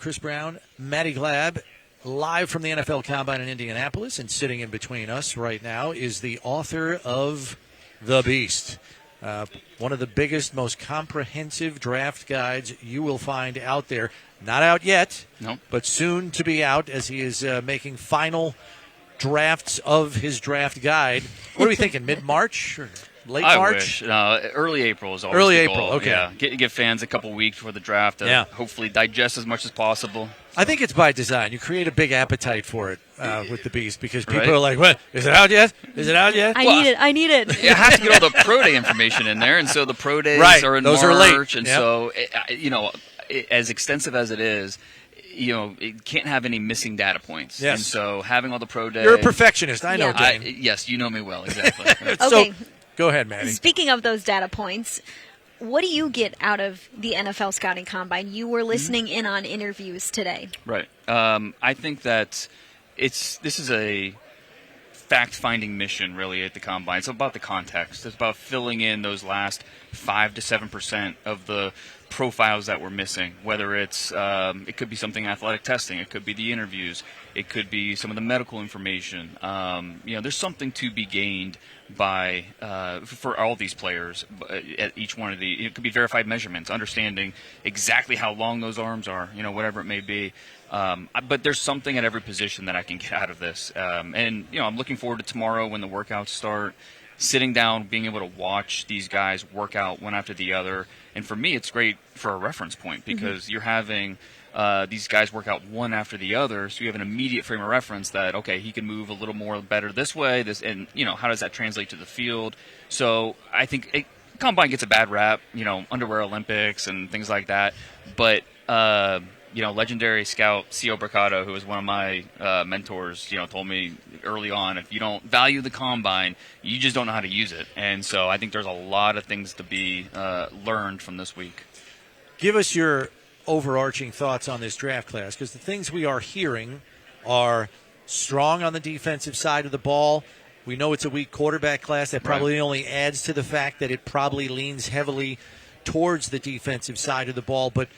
Chris Brown, Matty Glab, live from the NFL Combine in Indianapolis, and sitting in between us right now is the author of The Beast, one of the biggest, most comprehensive draft guides you will find out there. Not out yet, Nope. but soon to be out as he is making final drafts of his draft guide. What are we thinking, mid-March or late March? I wish. Early April is always Early the April, goal. okay. Yeah. Give fans a couple weeks before the draft to hopefully digest as much as possible. I think it's by design. You create a big appetite for it with the Beast because people Right. are like, "What? Is it out yet? Is it out yet?" I need it. You have to get all the pro day information in there, and so the pro days Right. are in Those March, are late. and Yep. so as extensive as it is, it can't have any missing data points. Yes. And so having all the pro days. You're a perfectionist. I know, Yeah. Dane. Yes, you know me well, exactly. Okay. So, go ahead, Maddie. Speaking of those data points, what do you get out of the NFL Scouting Combine? You were listening in on interviews today. Right. I think that this is a fact-finding mission, really, at the Combine. It's about the context. It's about filling in those last 5 to 7% of the profiles that we're missing, whether it's it could be something athletic testing, it could be the interviews, it could be some of the medical information. There's something to be gained by for all these players at each one of the. It could be verified measurements, understanding exactly how long those arms are, whatever it may be. But there's something at every position that I can get out of this, and I'm looking forward to tomorrow when the workouts start. Sitting down, being able to watch these guys work out one after the other. And for me, it's great for a reference point because you're having these guys work out one after the other, so you have an immediate frame of reference that, okay, he can move a little more better this way, and how does that translate to the field? So I think Combine gets a bad rap, underwear Olympics and things like that, but legendary scout C.O. Bricado, who was one of my mentors, told me early on, if you don't value the Combine, you just don't know how to use it. And so I think there's a lot of things to be learned from this week. Give us your overarching thoughts on this draft class, because the things we are hearing are strong on the defensive side of the ball. We know it's a weak quarterback class. That probably only adds to the fact that it probably leans heavily towards the defensive side of the ball. But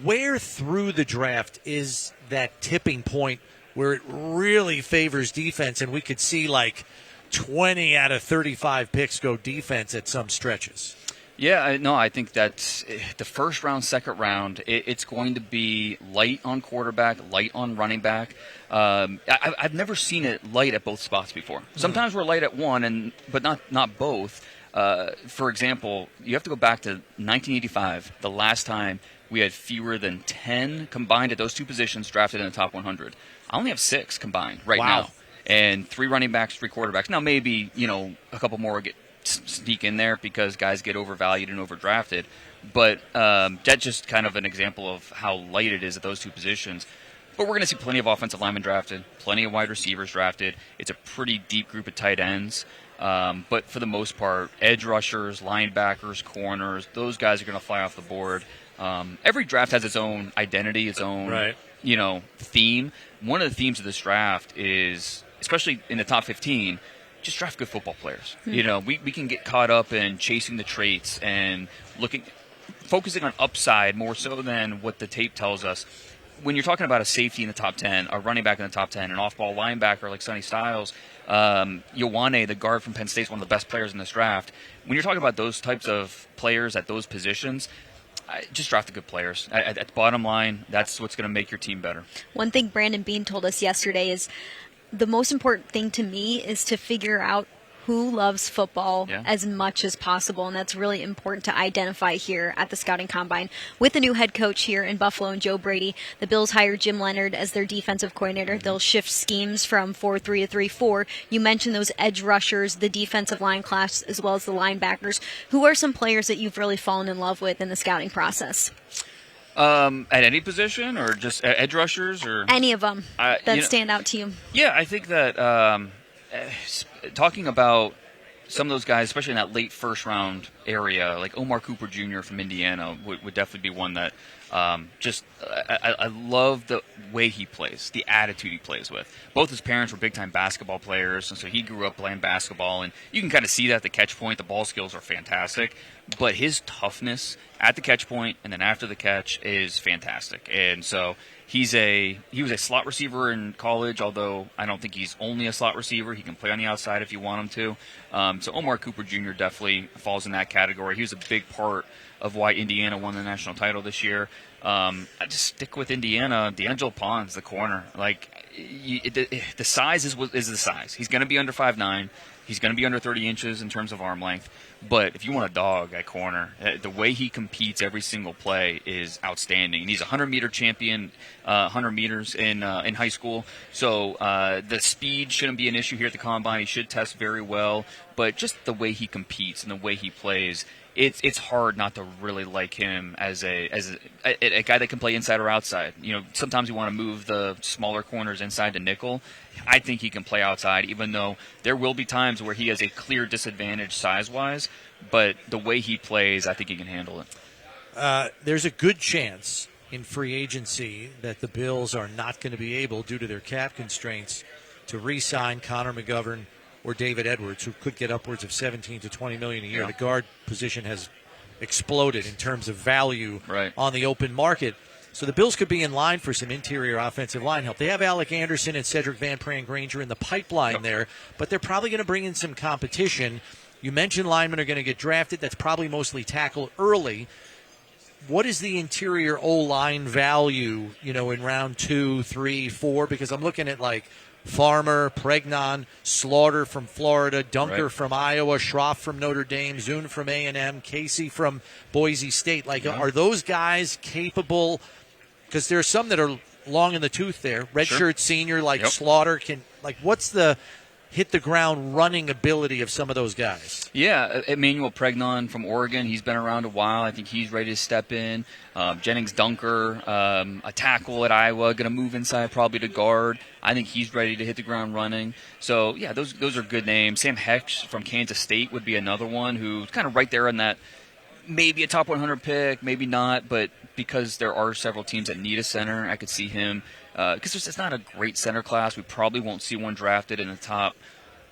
where through the draft is that tipping point where it really favors defense, and we could see like 20 out of 35 picks go defense at some stretches? Yeah, I think that the first round, second round, it's going to be light on quarterback, light on running back. I've never seen it light at both spots before. Sometimes we're light at one, but not both. For example, you have to go back to 1985, the last time we had fewer than 10 combined at those two positions drafted in the top 100. I only have 6 combined right now. And 3 running backs, 3 quarterbacks. Now maybe, a couple more sneak in there because guys get overvalued and overdrafted. But that's just kind of an example of how light it is at those two positions. But we're going to see plenty of offensive linemen drafted, plenty of wide receivers drafted. It's a pretty deep group of tight ends. But for the most part, edge rushers, linebackers, corners, those guys are going to fly off the board. Every draft has its own identity, its own theme. One of the themes of this draft is, especially in the top 15, just draft good football players. We can get caught up in chasing the traits and focusing on upside more so than what the tape tells us. When you're talking about a safety in the top 10, a running back in the top 10, an off-ball linebacker like Sonny Styles, Ioane, the guard from Penn State, is one of the best players in this draft. When you're talking about those types of players at those positions, just draft the good players. At the bottom line, that's what's going to make your team better. One thing Brandon Bean told us yesterday is the most important thing to me is to figure out who loves football as much as possible, and that's really important to identify here at the Scouting Combine. With the new head coach here in Buffalo and Joe Brady, the Bills hired Jim Leonard as their defensive coordinator. They'll shift schemes from 4-3 to 3-4. You mentioned those edge rushers, the defensive line class, as well as the linebackers. Who are some players that you've really fallen in love with in the scouting process? At any position, or just edge rushers, or any of them that stand out to you? Yeah, I think that talking about some of those guys, especially in that late first round area, like Omar Cooper Jr. from Indiana would definitely be one that just I love the way he plays, the attitude he plays with. Both his parents were big-time basketball players, and so he grew up playing basketball, and you can kind of see that at the catch point. The ball skills are fantastic, but his toughness at the catch point and then after the catch is fantastic. And so he was a slot receiver in college, although I don't think he's only a slot receiver. He can play on the outside if you want him to. So Omar Cooper Jr. definitely falls in that category. He was a big part of why Indiana won the national title this year. I just stick with Indiana. D'Angelo Pons, the corner. The size is the size. He's going to be under 5'9". He's going to be under 30 inches in terms of arm length. But if you want a dog at corner, the way he competes every single play is outstanding. And he's a 100-meter champion, 100 meters in high school. So the speed shouldn't be an issue here at the Combine. He should test very well. But just the way he competes and the way he plays, it's hard not to really like him as a guy that can play inside or outside. Sometimes you want to move the smaller corners inside to nickel. I think he can play outside, even though there will be times where he has a clear disadvantage size-wise. But the way he plays, I think he can handle it. There's a good chance in free agency that the Bills are not going to be able, due to their cap constraints, to re-sign Connor McGovern or David Edwards, who could get upwards of $17 to $20 million a year. Yeah. The guard position has exploded in terms of value on the open market. So the Bills could be in line for some interior offensive line help. They have Alec Anderson and Cedric Van Pran-Granger in the pipeline there, but they're probably going to bring in some competition. You mentioned linemen are going to get drafted. That's probably mostly tackle early. What is the interior O-line value, in round 2, 3, 4? Because I'm looking at Farmer, Pregnon, Slaughter from Florida, Dunker from Iowa, Schroff from Notre Dame, Zune from A&M, Casey from Boise State. Are those guys capable? Because there are some that are long in the tooth there. Redshirt senior Slaughter can. What's the hit the ground running ability of some of those guys? Yeah, Emmanuel Pregnon from Oregon, he's been around a while. I think he's ready to step in. Jennings Dunker, a tackle at Iowa, going to move inside probably to guard. I think he's ready to hit the ground running. So, yeah, those are good names. Sam Hecht from Kansas State would be another one who's kind of right there in that maybe a top 100 pick, maybe not, but because there are several teams that need a center, I could see him. Because it's not a great center class. We probably won't see one drafted in the top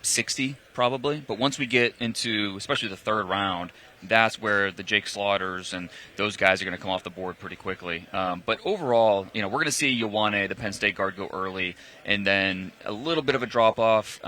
60, probably. But once we get into, especially the third round, that's where the Jake Slaughters and those guys are going to come off the board pretty quickly. But overall, we're going to see Ioane, the Penn State guard, go early, and then a little bit of a drop-off.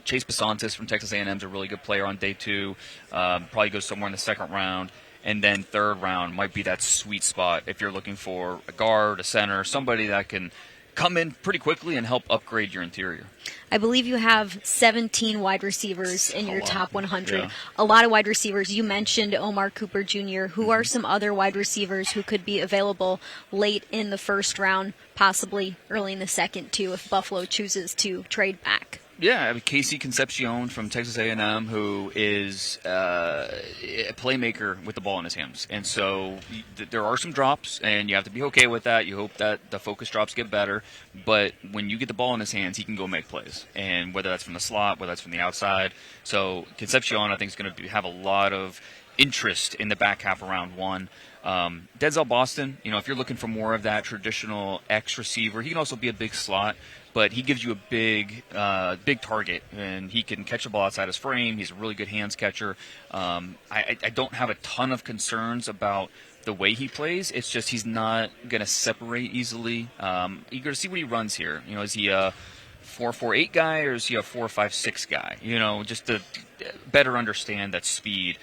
Chase Pasantis from Texas A&M is a really good player on day 2. Probably goes somewhere in the second round. And then third round might be that sweet spot if you're looking for a guard, a center, somebody that can come in pretty quickly and help upgrade your interior. I believe you have 17 wide receivers in your top 100. Yeah. A lot of wide receivers. You mentioned Omar Cooper Jr. Who are some other wide receivers who could be available late in the first round, possibly early in the second, too, if Buffalo chooses to trade back? Yeah, Casey Concepcion from Texas A&M, who is a playmaker with the ball in his hands. And so there are some drops, and you have to be okay with that. You hope that the focus drops get better. But when you get the ball in his hands, he can go make plays. And whether that's from the slot, whether that's from the outside. So Concepcion, I think, is going to have a lot of interest in the back half of round 1. Denzel Boston, if you're looking for more of that traditional X receiver, he can also be a big slot. But he gives you a big target, and he can catch the ball outside his frame. He's a really good hands catcher. I don't have a ton of concerns about the way he plays. It's just he's not going to separate easily. Eager to see what he runs here. Is he a 4.48 guy or is he a 4.56 guy? Just to better understand that speed.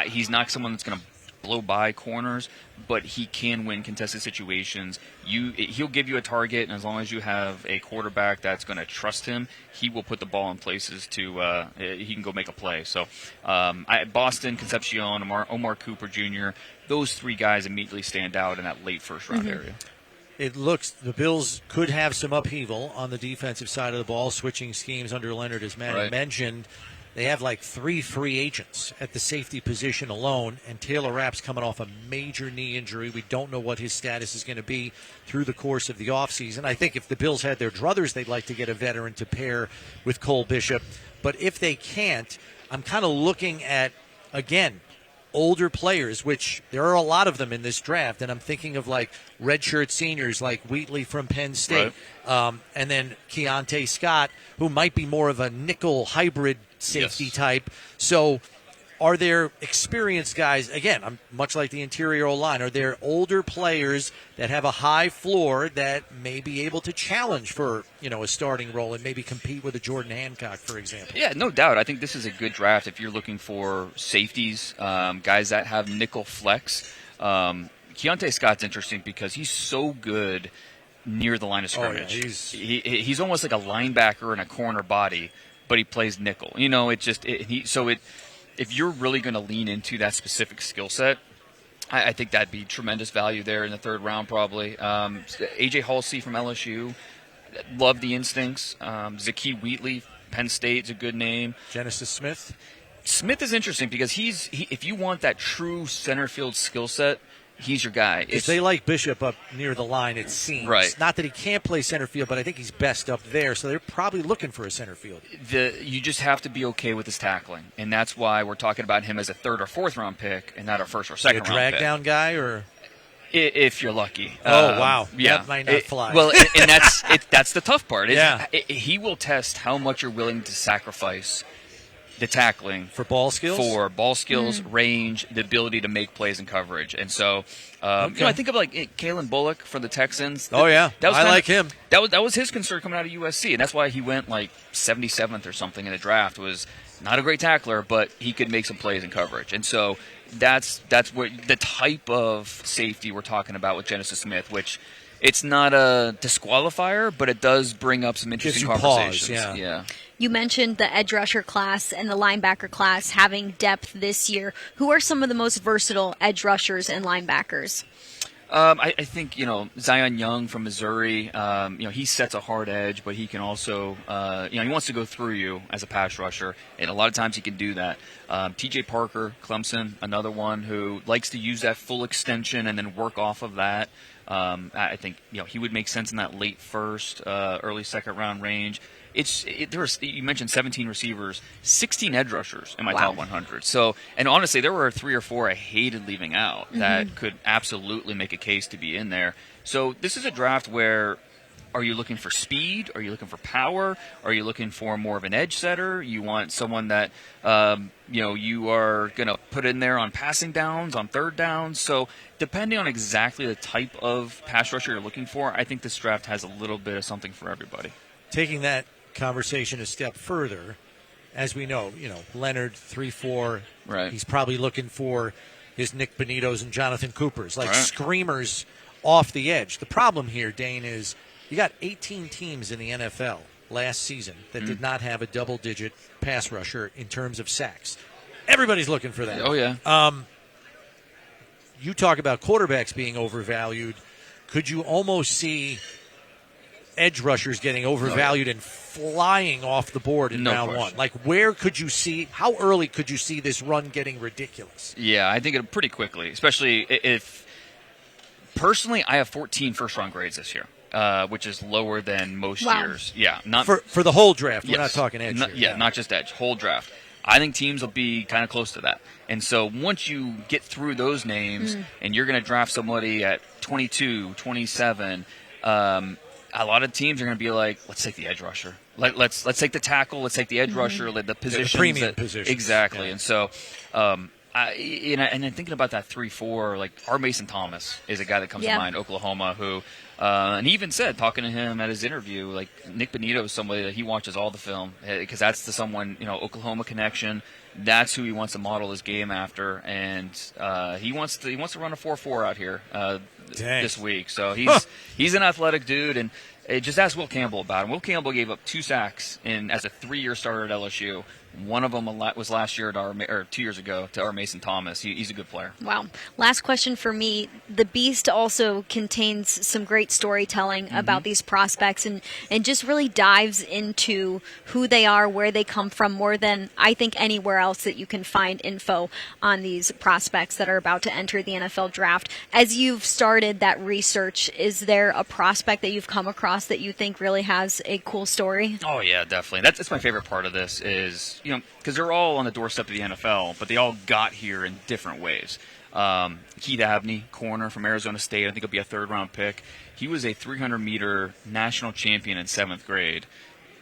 He's not someone that's going to blow by corners, but he can win contested situations. He'll give you a target, and as long as you have a quarterback that's going to trust him, he will put the ball in places to he can go make a play. So Boston, Concepcion, Omar Cooper Jr., those 3 guys immediately stand out in that late first round area. It looks the Bills could have some upheaval on the defensive side of the ball, switching schemes under Leonard, as Matt mentioned. They have 3 free agents at the safety position alone, and Taylor Rapp's coming off a major knee injury. We don't know what his status is going to be through the course of the offseason. I think if the Bills had their druthers, they'd like to get a veteran to pair with Cole Bishop. But if they can't, I'm kind of looking at, again, older players, which there are a lot of them in this draft, and I'm thinking of like redshirt seniors like Wheatley from Penn State, and then Keontae Scott, who might be more of a nickel hybrid safety type. So are there experienced guys, again, I'm much like the interior O-line, are there older players that have a high floor that may be able to challenge for, a starting role and maybe compete with a Jordan Hancock, for example? Yeah, no doubt. I think this is a good draft if you're looking for safeties, guys that have nickel flex. Keontae Scott's interesting because he's so good near the line of scrimmage. He's almost like a linebacker and a corner body, but he plays nickel. If you're really going to lean into that specific skill set, I think that'd be tremendous value there in the third round probably. A.J. Halsey from LSU, love the instincts. Zakee Wheatley, Penn State's a good name. Genesis Smith? Smith is interesting because if you want that true center field skill set, he's your guy. If they like Bishop up near the line, it seems. Right. Not that he can't play center field, but I think he's best up there, so they're probably looking for a center field. You just have to be okay with his tackling, and that's why we're talking about him as a third or fourth round pick and not a first or second round pick. A drag down guy, or if you're lucky. Oh wow, yeah, that might not fly. Well, and that's the tough part. Yeah, he will test how much you're willing to sacrifice the tackling for ball skills, range, the ability to make plays and coverage. And so, I think of like Kalen Bullock from the Texans. Oh yeah, I like him. That was his concern coming out of USC, and that's why he went like 77th or something in the draft. Was not a great tackler, but he could make some plays and coverage. And so that's what the type of safety we're talking about with Genesis Smith, which. It's not a disqualifier, but it does bring up some interesting conversations. Pause, yeah. You mentioned the edge rusher class and the linebacker class having depth this year. Who are some of the most versatile edge rushers and linebackers? I think, Zion Young from Missouri, he sets a hard edge, but he can also, he wants to go through you as a pass rusher, and a lot of times he can do that. TJ Parker, Clemson, another one who likes to use that full extension and then work off of that. I think he would make sense in that late first, early second round range. You mentioned 17 receivers, 16 edge rushers in my top 100. So, and honestly, there were 3 or 4 I hated leaving out that could absolutely make a case to be in there. So this is a draft where. Are you looking for speed? Are you looking for power? Are you looking for more of an edge setter? You want someone that you are going to put in there on passing downs, on third downs. So depending on exactly the type of pass rusher you're looking for, I think this draft has a little bit of something for everybody. Taking that conversation a step further, as we know, Leonard 3-4. Right. He's probably looking for his Nick Bonitos and Jonathan Coopers, screamers off the edge. The problem here, Dane, is you got 18 teams in the NFL last season that did not have a double-digit pass rusher in terms of sacks. Everybody's looking for that. Oh, yeah. You talk about quarterbacks being overvalued. Could you almost see edge rushers getting overvalued and flying off the board in round one? Like, how early could you see this run getting ridiculous? Yeah, I think pretty quickly, especially if – personally, I have 14 first-round grades this year. Which is lower than most years. Yeah, not for the whole draft. We're not talking edge. Not just edge, whole draft. I think teams will be kind of close to that. And so once you get through those names and you're going to draft somebody at 22, 27, a lot of teams are going to be like, let's take the edge rusher. Let's take the tackle. Let's take the edge rusher. The positions. The premium position. Exactly. Yeah. And so. And thinking about that 3-4, like our Mason Thomas is a guy that comes to mind, Oklahoma, who, and he even said, talking to him at his interview, like Nick Bonito is somebody that he watches all the film because that's someone, Oklahoma connection. That's who he wants to model his game after, and he wants to run a 4-4 out here this week. So he's an athletic dude, and just ask Will Campbell about him. Will Campbell gave up 2 sacks as a 3-year starter at LSU. One of them was last year 2 years ago to our Mason Thomas. He's a good player. Wow. Last question for me. The Beast also contains some great storytelling about these prospects and just really dives into who they are, where they come from, more than I think anywhere else that you can find info on these prospects that are about to enter the NFL draft. As you've started that research, is there a prospect that you've come across that you think really has a cool story? Oh, yeah, definitely. That's my favorite part of this is because they're all on the doorstep of the NFL, but they all got here in different ways. Keith Abney, corner from Arizona State, I think he'll be a third-round pick. He was a 300-meter national champion in 7th grade,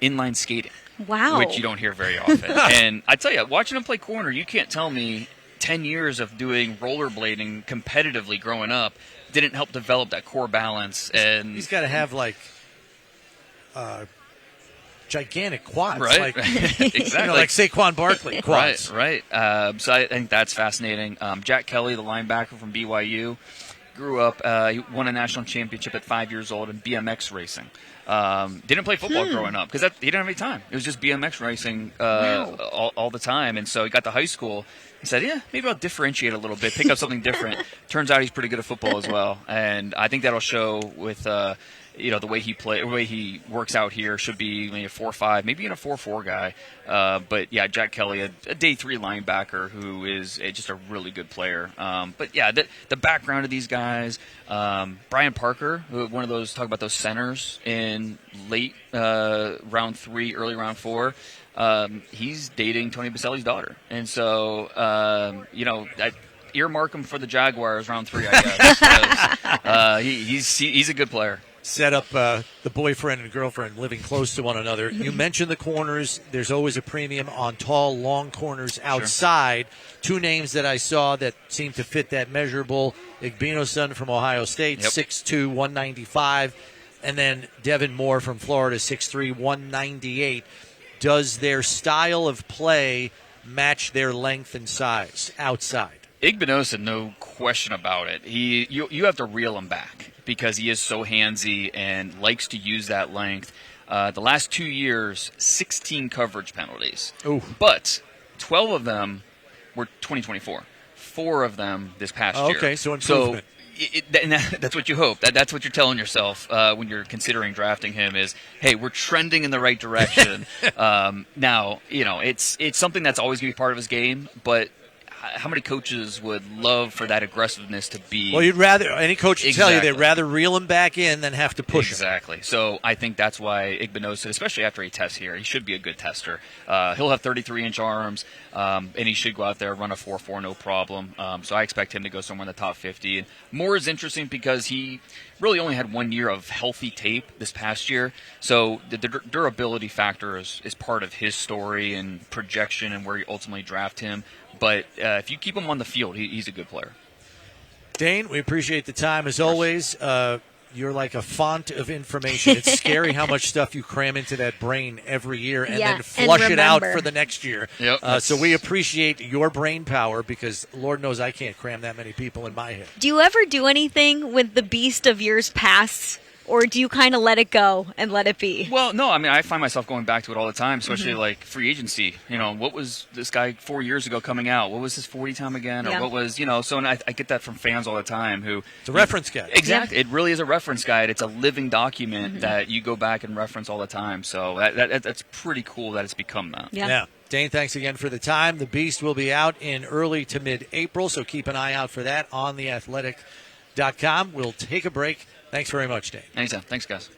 inline skating. Wow. Which you don't hear very often. And I tell you, watching him play corner, you can't tell me 10 years of doing rollerblading competitively growing up didn't help develop that core balance. And he's got to have, like, gigantic quads. Right. Like, exactly. Like Saquon Barkley quads. Right. So I think that's fascinating. Jack Kelly, the linebacker from BYU, grew up, he won a national championship at 5 years old in BMX racing. Didn't play football growing up because he didn't have any time. It was just BMX racing all the time. And so he got to high school. He said, maybe I'll differentiate a little bit, pick up something different. Turns out he's pretty good at football as well. And I think that'll show with the way the way he works out here. Should be maybe a 4.5, maybe even a 4.4 guy. But yeah, Jack Kelly, a day 3 linebacker who is just a really good player. But yeah, the background of these guys. Brian Parker, one of those, talk about those centers in late round 3, early round 4. He's dating Tony Baselli's daughter, and so I earmark him for the Jaguars round 3, I guess. He's a good player. Set up the boyfriend and girlfriend living close to one another. You mentioned the corners. There's always a premium on tall, long corners outside. Sure. 2 names that I saw that seem to fit that measurable. Igbino's son from Ohio State, 6'2", 195. And then Devin Moore from Florida, 6'3", 198. Does their style of play match their length and size outside? Igbinosa, no question about it. You have to reel him back because he is so handsy and likes to use that length. The last 2 years, 16 coverage penalties. Ooh. But 12 of them were 2024. 4 of them this past year. Okay, so improvement. That's what you hope. That's what you're telling yourself when you're considering drafting him is, hey, we're trending in the right direction. Now, it's something that's always going to be part of his game, but how many coaches would love for that aggressiveness to be? Well, any coach would tell you they'd rather reel him back in than have to push him. Exactly. So I think that's why Igbinosa, especially after he tests here, he should be a good tester. He'll have 33-inch arms, and he should go out there and run a 4.4 no problem. So I expect him to go somewhere in the top 50. And Moore is interesting because he really only had 1 year of healthy tape this past year. So the durability factor is part of his story and projection and where you ultimately draft him. But if you keep him on the field, he's a good player. Dane, we appreciate the time as always. You're like a font of information. It's scary how much stuff you cram into that brain every year and then flush it out for the next year. Yep. So we appreciate your brain power because Lord knows I can't cram that many people in my head. Do you ever do anything with the beast of years past? Or do you kind of let it go and let it be? Well, no. I mean, I find myself going back to it all the time, especially like free agency. What was this guy 4 years ago coming out? What was his 40 time again? Or what was, so and I get that from fans all the time who. It's a reference guide. Exactly. Yeah. It really is a reference guide. It's a living document that you go back and reference all the time. So that's pretty cool that it's become that. Yeah. Dane, thanks again for the time. The Beast will be out in early to mid-April, so keep an eye out for that on theathletic.com. We'll take a break. Thanks very much, Dane. Anytime. Thanks, guys.